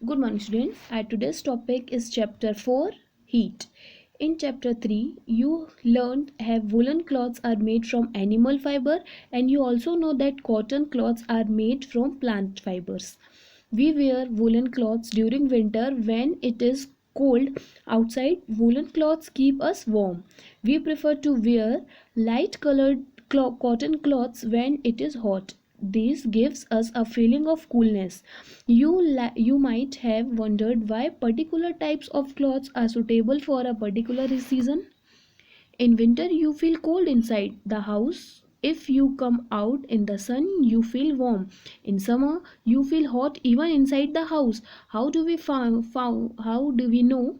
Good morning, students. Today's topic is chapter 4, heat. In chapter 3, you learned have woolen cloths are made from animal fiber, and you also know that cotton cloths are made from plant fibers. We wear woolen cloths during winter when it is cold outside. Woolen cloths keep us warm. We prefer to wear light colored cotton cloths when it is hot. This gives us a feeling of coolness. You might have wondered why particular types of clothes are suitable for a particular season. In winter, you feel cold inside the house. If you come out in the sun, you feel warm. In summer, you feel hot even inside the house. How do we know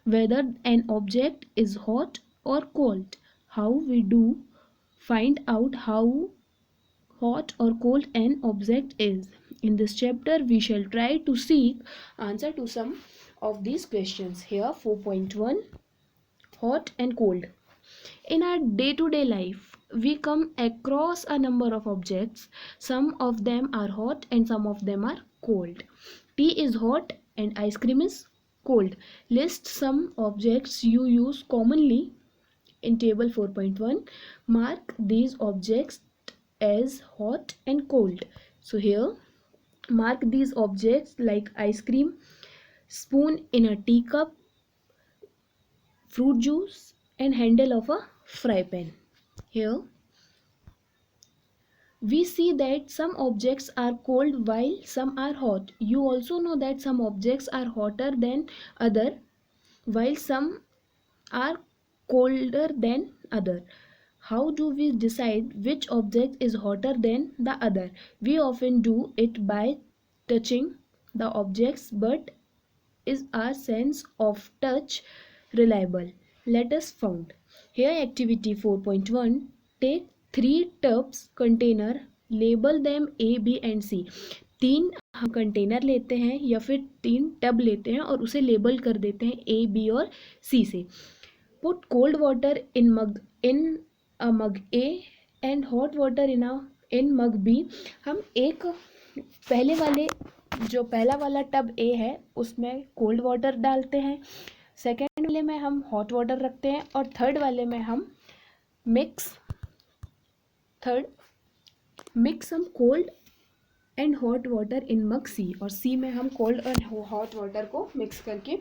whether an object is hot or cold? How we do find out how hot or cold an object is? In this chapter, we shall try to seek answer to some of these questions. Here 4.1, hot and cold. In our day-to-day life, we come across a number of objects. Some of them are hot and some of them are cold. Tea is hot and ice cream is cold. List some objects you use commonly in table 4.1. Mark these objects as hot and cold. So here, mark these objects like ice cream, spoon in a teacup, fruit juice, and handle of a fry pan. Here we see that some objects are cold while some are hot. You also know that some objects are hotter than other while some are colder than other. How do we decide which object is hotter than the other? We often do it by touching the objects, but is our sense of touch reliable? Let us found. Here activity 4.1. Take 3 tubs container, label them A, B and C. 3 हम container लेते हैं या फिर 3 tub लेते हैं और उसे label कर देते हैं A, B और C से. Put cold water in a mug A and hot water in mug B. हम एक पहला वाला टब A है उसमें कोल्ड वाटर डालते हैं, सेकेंड वाले में हम हॉट वाटर रखते हैं और थर्ड वाले में हम मिक्स हम cold and hot water in mug C, और सी में हम कोल्ड और हॉट वाटर को मिक्स करके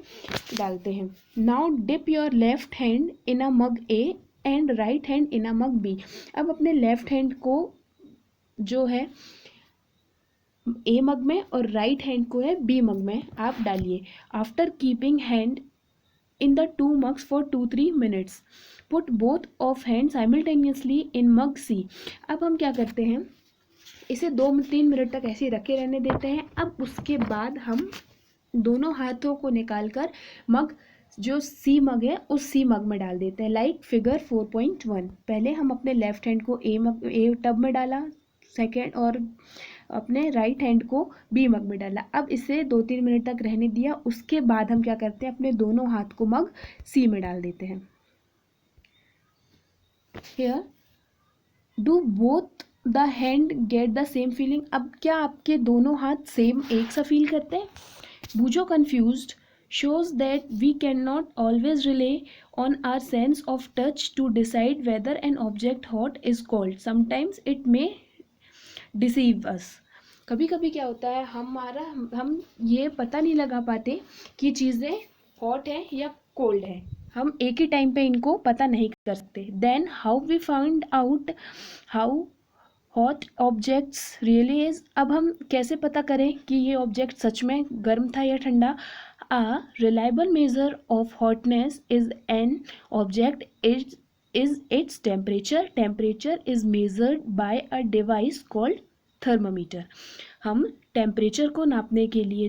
डालते हैं. Now dip your left hand in a mug A and right hand in a mug B. अब अपने लेफ्ट हैंड को जो है ए मग में और राइट हैंड को है बी मग में आप डालिए. After keeping hand in the 2 mugs for 2-3 minutes. Put both of hands simultaneously in mug C. अब हम क्या करते हैं, इसे 2-3 मिनट तक ऐसे रखे रहने देते हैं. अब उसके बाद हम दोनों हाथों को निकालकर मग जो सी मग है उस सी मग में डाल देते हैं. Like figure 4.1. पहले हम अपने लेफ्ट हैंड को ए टब में डाला, सेकेंड और अपने राइट हैंड को बी मग में डाला. अब इसे 2-3 मिनट तक रहने दिया. उसके बाद हम क्या करते हैं, अपने दोनों हाथ को मग सी में डाल देते हैं. Here do both the hand get the same feeling. अब क्या आपके दोनों हाथ सेम एक सा फील करते हैं? बूझो confused shows that we cannot always rely on our sense of touch to decide whether an object hot is cold. Sometimes it may deceive us. कभी कभी क्या होता है, हम ये पता नहीं लगा पाते कि चीज़ें हॉट है या कोल्ड है. हम एक ही टाइम पे इनको पता नहीं कर सकते. Then how we find out how hot objects really is. अब हम कैसे पता करें कि ये ऑब्जेक्ट सच में गर्म था या ठंडा? A reliable measure of hotness is an object is its temperature. Temperature is measured by a device called thermometer. हम टेम्परेचर को नापने के लिए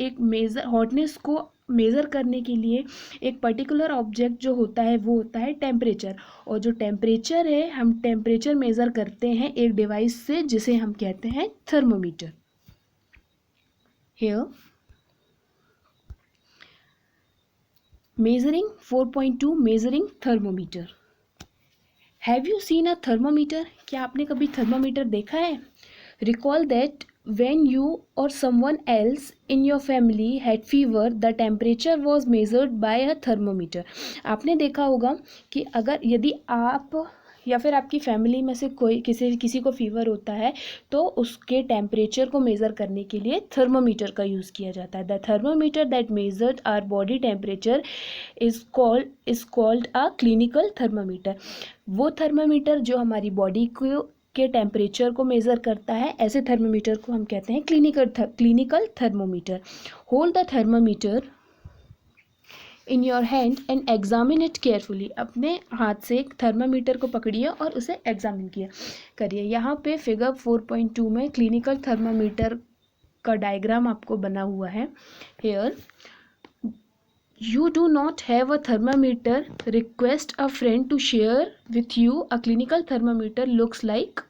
एक मेज़र हॉटनेस को मेज़र करने के लिए एक पर्टिकुलर ऑब्जेक्ट जो होता है वो होता है टेम्परेचर. और जो टेम्परेचर है हम टेम्परेचर मेज़र करते हैं एक डिवाइस से जिसे हम कहते हैं thermometer. Here measuring 4.2 measuring thermometer. Have you seen a thermometer? क्या आपने कभी थर्मोमीटर देखा है? Recall that when you or someone else in your family had fever, the temperature was measured by a thermometer. आपने देखा होगा कि अगर यदि आप या फिर आपकी फैमिली में से कोई किसी को फीवर होता है तो उसके टेम्परेचर को मेज़र करने के लिए थर्मोमीटर का यूज़ किया जाता है. The thermometer that measured our body temperature is called a clinical thermometer. वो थर्मोमीटर जो हमारी बॉडी को के टेम्परेचर को मेज़र करता है, ऐसे थर्मोमीटर को हम कहते हैं clinical thermometer. Hold the thermometer in your hand and examine it carefully. अपने हाथ से थर्मामीटर को पकड़िए और उसे एग्जामिन करिए. यहाँ पे फिगर 4.2 में क्लिनिकल थर्मामीटर का डायग्राम आपको बना हुआ है. Here you do not have a thermometer, request a friend to share with you a clinical thermometer looks like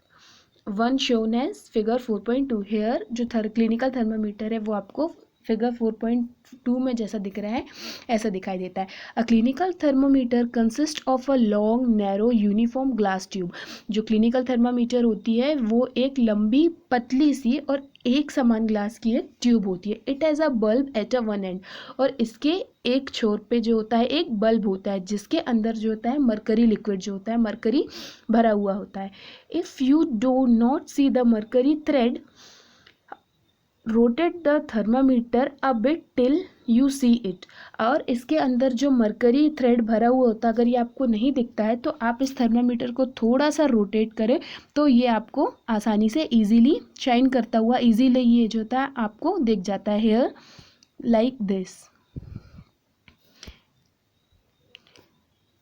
one shown as figure 4.2. here जो क्लिनिकल थर्मामीटर है वो आपको फिगर 4.2 में जैसा दिख रहा है ऐसा दिखाई देता है. अ clinical thermometer consist of a long narrow uniform glass tube. जो क्लिनिकल थर्मामीटर होती है वो एक लंबी पतली सी और एक समान ग्लास की एक ट्यूब होती है. It has a bulb at a one and. और इसके एक छोर पे जो होता है एक बल्ब होता है जिसके अंदर जो होता है मरकरी लिक्विड जो होता है मरकरी भरा हुआ होता है. If you do not see the mercury thread, rotate the thermometer a bit till you see it. और इसके अंदर जो मरकरी थ्रेड भरा हुआ होता है अगर ये आपको नहीं दिखता है तो आप इस थर्मामीटर को थोड़ा सा रोटेट करें तो ये आपको आसानी से इजीली शाइन करता हुआ इजीली ये जो होता है आपको दिख जाता है. Here like this.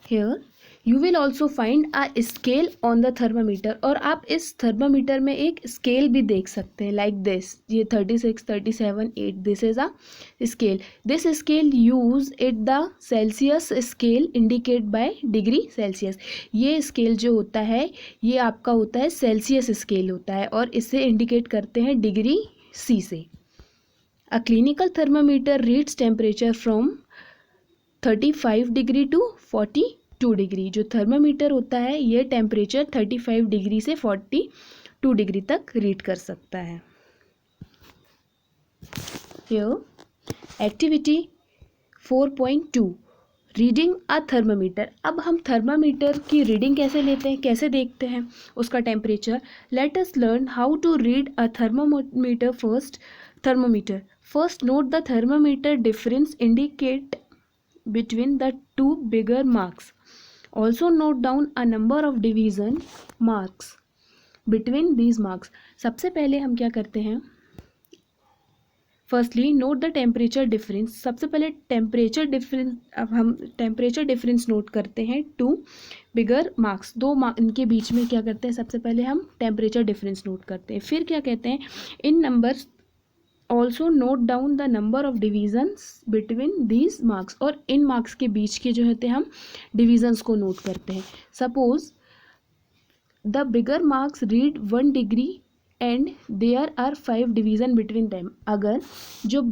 Here you will also find a scale on the thermometer. और आप इस थर्मामीटर में एक स्केल भी देख सकते हैं लाइक दिस. ये 36, 37, 8 this is a scale. This scale use it the Celsius scale indicate bye degree Celsius. ये स्केल जो होता है ये आपका होता है सेल्सियस स्केल होता है और इसे इंडिकेट करते हैं डिग्री सी से. A clinical thermometer reads temperature from 35 degree to 42 degree. जो थर्मामीटर होता है ये टेम्परेचर 35 डिग्री से 42 डिग्री तक रीड कर सकता है. Here activity 4.2 reading a thermometer. अब हम थर्मामीटर की रीडिंग कैसे लेते हैं कैसे देखते हैं उसका temperature. Let us learn how to read a thermometer first note the thermometer difference indicate between the two bigger marks. Also note down a number of division marks between these marks. सबसे पहले हम क्या करते हैं firstly note the temperature difference. सबसे पहले temperature difference अब हम टेम्परेचर डिफरेंस नोट करते हैं टू बिगर मार्क्स. दो इनके बीच में क्या करते हैं सबसे पहले हम टेम्परेचर डिफरेंस नोट करते हैं. फिर क्या कहते हैं in numbers also note down the number of divisions between these marks. और इन मार्क्स के बीच के जो होते हैं हम डिविजन्स को नोट करते हैं. Suppose the bigger marks read 1 degree and there are 5 division between them. अगर जो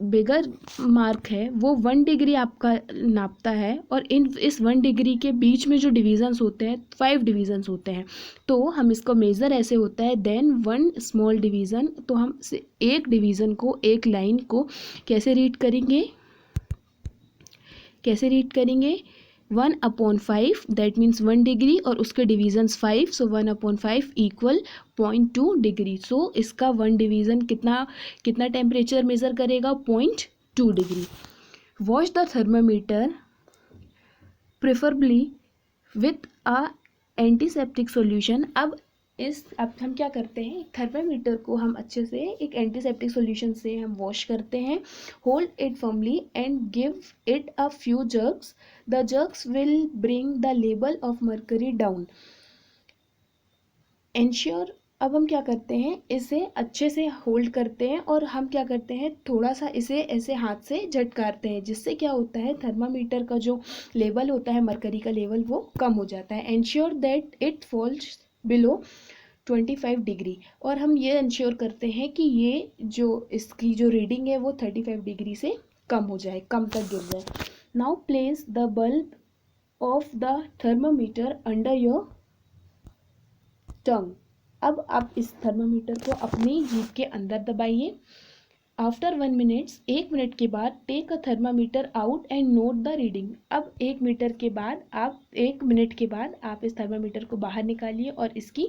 बिगर मार्क है वो 1 डिग्री आपका नापता है और इस 1 डिग्री के बीच में जो डिवीजन्स होते हैं 5 डिवीजन्स होते हैं तो हम इसको मेज़र ऐसे होता है देन 1 स्मॉल डिवीज़न. तो हम एक डिवीज़न को एक लाइन को कैसे रीड करेंगे 1/5 दैट मीन्स 1 डिग्री और उसके डिवीजन्स 5 सो 1/5 इक्वल 0.2 डिग्री. सो इसका 1 डिवीज़न कितना टेम्परेचर मेज़र करेगा 0.2 degree. Wash the thermometer preferably with a antiseptic solution. अब हम क्या करते हैं थर्मामीटर को हम अच्छे से एक एंटीसेप्टिक सॉल्यूशन से हम वॉश करते हैं. Hold it firmly and give it a few jerks. The jerks will bring the level of mercury down. Ensure. अब हम क्या करते हैं इसे अच्छे से होल्ड करते हैं और हम क्या करते हैं थोड़ा सा इसे ऐसे हाथ से झटकारते हैं जिससे क्या होता है थर्मामीटर का जो लेवल होता है मर्करी का लेवल वो कम हो जाता है. Ensure that it falls below 25 degree. और हम ये इंश्योर करते हैं कि ये जो इसकी जो रीडिंग है वो 35 डिग्री से कम हो जाए कम तक गिर जाए. Now place the bulb of the thermometer under your tongue. अब आप इस थर्मामीटर को अपनी जीभ के अंदर दबाइए। आफ्टर 1 मिनट, 1 मिनट के बाद take a thermometer out and note the reading. अब 1 मिनट के बाद आप इस थर्मामीटर को बाहर निकालिए और इसकी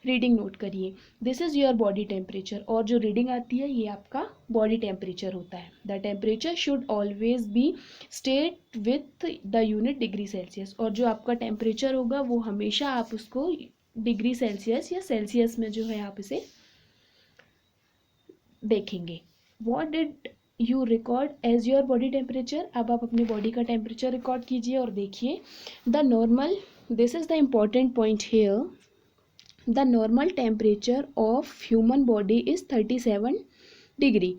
रीडिंग नोट करिए। This is your body temperature, और जो रीडिंग आती है ये आपका बॉडी टेम्परेचर होता है। The temperature should always be state with the unit degree Celsius, और जो आपका टेम्परेचर होगा वो हमेशा आप उसको डिग्री सेल्सियस या सेल्सियस में जो है आप इसे देखेंगे। What did you record as your body temperature? अब आप अपनी बॉडी का टेम्परेचर रिकॉर्ड कीजिए और देखिए the normal, this is the important point here, the normal temperature of human body is 37 degree.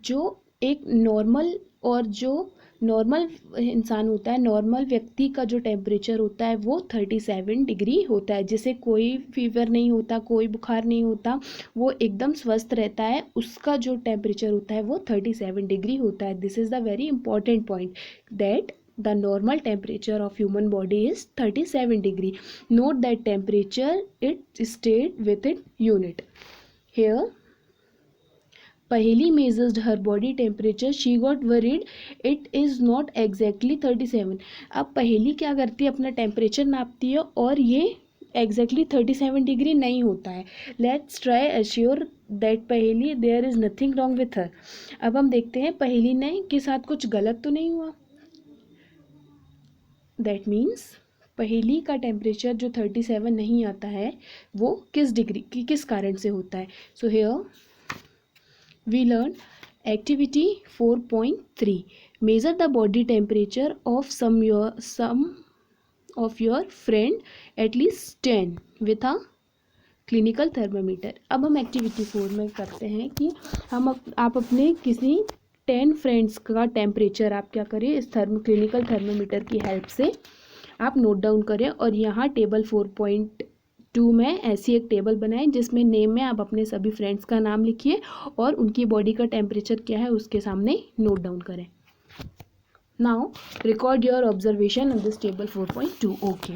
जो एक नॉर्मल, और जो नॉर्मल इंसान होता है, नॉर्मल व्यक्ति का जो टेम्परेचर होता है वो 37 डिग्री होता है, जिसे कोई फीवर नहीं होता, कोई बुखार नहीं होता, वो एकदम स्वस्थ रहता है, उसका जो टेम्परेचर होता है वो 37 डिग्री होता है। This is the very important point that the normal temperature of human body is 37 degree. Note that temperature it stayed with its unit. Here Paheli measured her body temperature. She got worried. It is not exactly 37. अब पहेली क्या करती है, अपना temperature नापती है और ये exactly 37 degree नहीं होता है। लेट्स ट्राई अश्योर दैट पहेली there is nothing wrong with her. अब हम देखते हैं पहेली ने के साथ कुछ गलत तो नहीं हुआ। दैट मीन्स पहेली का टेम्परेचर जो 37 नहीं आता है वो किस कारण से होता है। So here we learn activity 4.3. Measure the body temperature of some of your friend at least 10 with a clinical thermometer. अब हम एक्टिविटी 4 में करते हैं कि आप अपने किसी 10 फ्रेंड्स का टेम्परेचर आप क्या करें, इस क्लिनिकल थर्मोमीटर की हेल्प से आप नोट डाउन करें। और यहाँ टेबल 4.2 में ऐसी एक टेबल बनाएं जिसमें नेम में आप अपने सभी फ्रेंड्स का नाम लिखिए और उनकी बॉडी का टेम्परेचर क्या है उसके सामने नोट डाउन करें। Now record your observation on this table 4.2. Okay,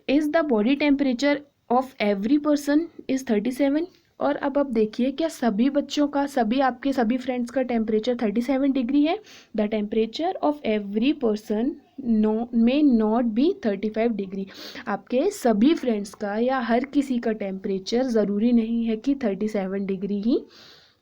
is the body temperature of every person is 37। और अब आप देखिए क्या सभी बच्चों का, आपके सभी फ्रेंड्स का टेम्परेचर 37 डिग्री है। The temperature of every person may not be 35 degree. आपके सभी फ्रेंड्स का या हर किसी का टेम्परेचर ज़रूरी नहीं है कि 37 डिग्री ही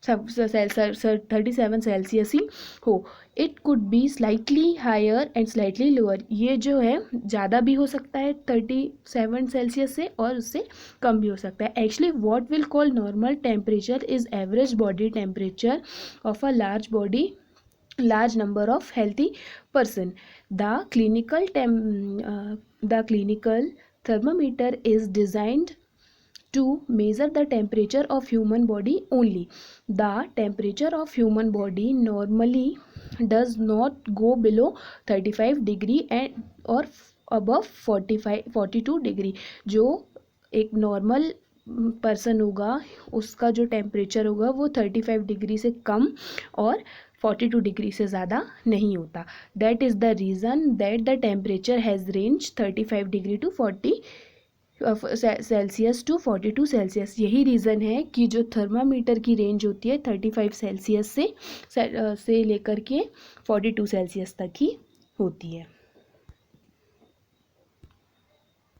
37 सेल्सियस ही हो। It could be slightly higher and slightly lower. ये जो है ज़्यादा भी हो सकता है 37 सेल्सियस से और उससे कम भी हो सकता है। Actually what will call normal temperature is average body temperature of a large number of healthy person. The clinical thermometer is designed to measure the temperature of human body only. The temperature of human body normally does not go below 35 degree and or above 42 degree. जो एक normal person होगा उसका जो temperature होगा वो 35 degree से कम और 42 degree से ज़्यादा नहीं होता। That is the reason that the temperature has range 35 degree to 40 Celsius to 42 Celsius. यही रीज़न है कि जो थर्मामीटर की रेंज होती है 35 सेल्सियस से लेकर के 42 सेल्सियस तक ही होती है।